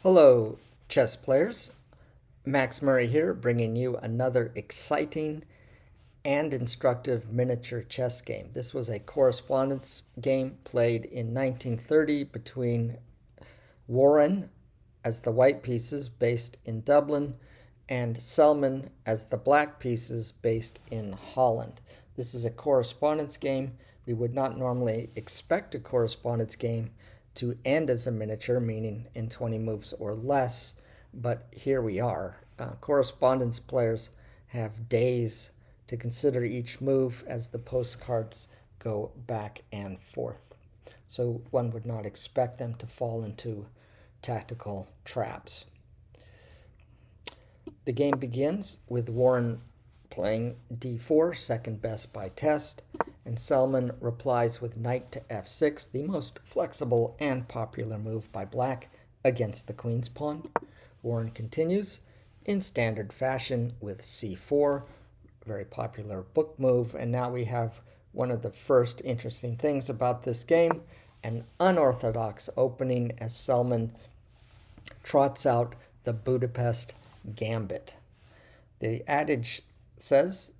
Hello, chess players. Max Murray here, bringing you another exciting and instructive miniature chess game. This was a correspondence game played in 1930 between Warren as the white pieces based in Dublin and Selman as the black pieces based in Holland. This is a correspondence game. We would not normally expect a correspondence game to end as a miniature, meaning in 20 moves or less, but here we are. Correspondence players have days to consider each move as the postcards go back and forth. So one would not expect them to fall into tactical traps. The game begins with Warren playing d4, second best by test, and Selman replies with knight to f6, the most flexible and popular move by black against the queen's pawn. Warren continues in standard fashion with c4, very popular book move, and now we have one of the first interesting things about this game, an unorthodox opening as Selman trots out the Budapest Gambit. The adage says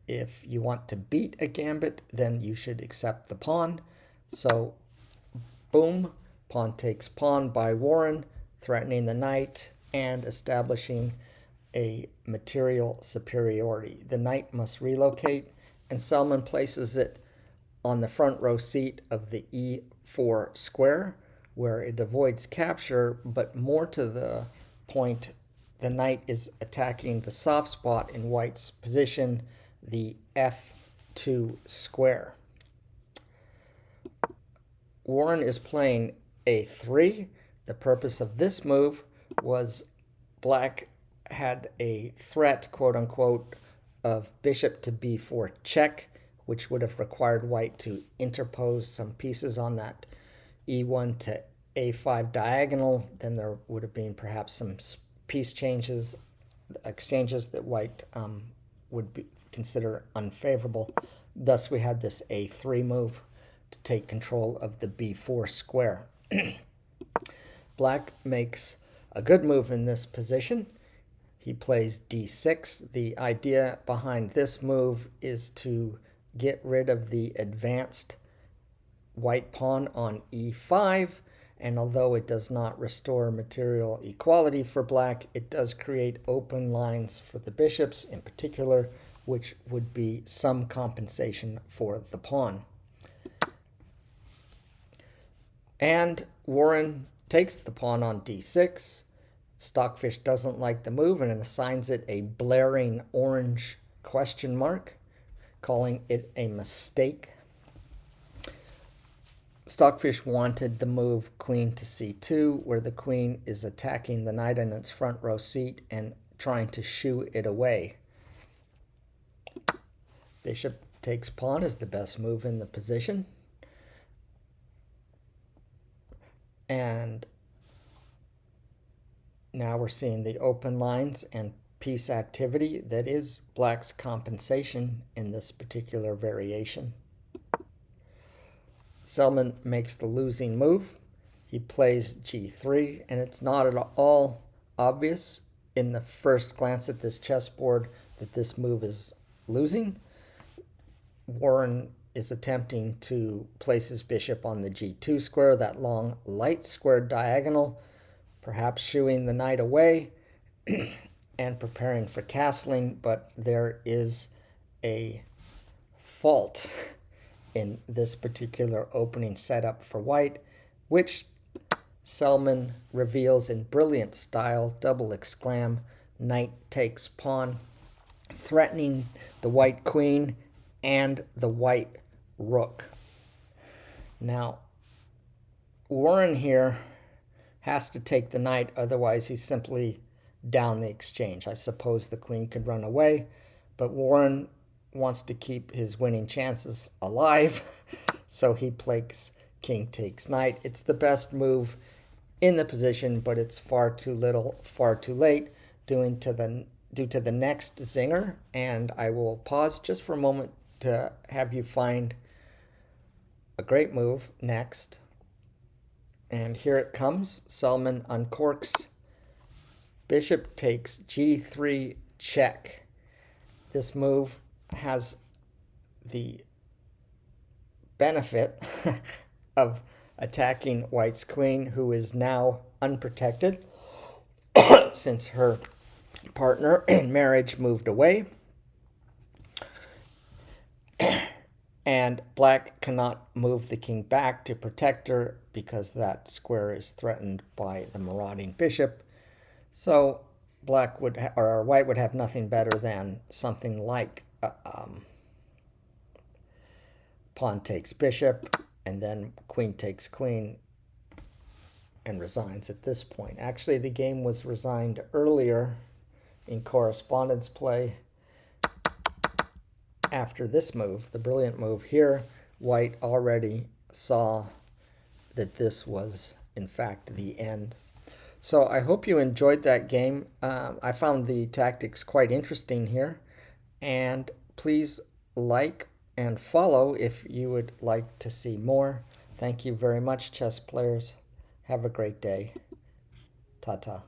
if you want to beat a gambit, then you should accept the pawn. So, boom, pawn takes pawn by Warren, threatening the knight and establishing a material superiority. The knight must relocate, and Selman places it on the front row seat of the e4 square, where it avoids capture, but more to the point, the knight is attacking the soft spot in white's position, the f2 square. Warren is playing a3. The purpose of this move was black had a threat, quote unquote, of bishop to b4 check, which would have required white to interpose some pieces on that e1 to a5 diagonal. Then there would have been perhaps some piece exchanges that white would consider unfavorable. Thus, we had this a3 move to take control of the b4 square. Black makes a good move in this position. He plays d6. The idea behind this move is to get rid of the advanced white pawn on e5, and although it does not restore material equality for black, it does create open lines for the bishops in particular, which would be some compensation for the pawn. And Warren takes the pawn on d6. Stockfish doesn't like the move and assigns it a blaring orange question mark, calling it a mistake. Stockfish wanted the move queen to c2, where the queen is attacking the knight in its front row seat and trying to shoo it away. Bishop takes pawn is the best move in the position. And now we're seeing the open lines and piece activity that is black's compensation in this particular variation. Selman makes the losing move. He plays g3, and it's not at all obvious in the first glance at this chessboard that this move is losing. Warren is attempting to place his bishop on the g2 square, that long light squared diagonal, perhaps shooing the knight away and preparing for castling, but there is a fault in this particular opening setup for white, which Selman reveals in brilliant style, double exclam, knight takes pawn, threatening the white queen and the white rook. Now, Warren here has to take the knight, otherwise he's simply down the exchange. I suppose the queen could run away, but Warren wants to keep his winning chances alive, so he plays king takes knight. It's the best move in the position, but it's far too little, far too late, due to the next zinger, and I will pause just for a moment to have you find a great move next. And here it comes. Selman uncorks. Bishop takes g3 check. This move has the benefit of attacking White's queen, who is now unprotected since her partner in marriage moved away. And Black cannot move the king back to protect her because that square is threatened by the marauding bishop. So Black would or White would have nothing better than something like pawn takes bishop, and then queen takes queen, and resigns at this point. Actually, the game was resigned earlier in correspondence play. After this move, the brilliant move here, White already saw that this was, in fact, the end. So I hope you enjoyed that game. I found the tactics quite interesting here. And please like and follow if you would like to see more. Thank you very much, chess players. Have a great day. Ta-ta.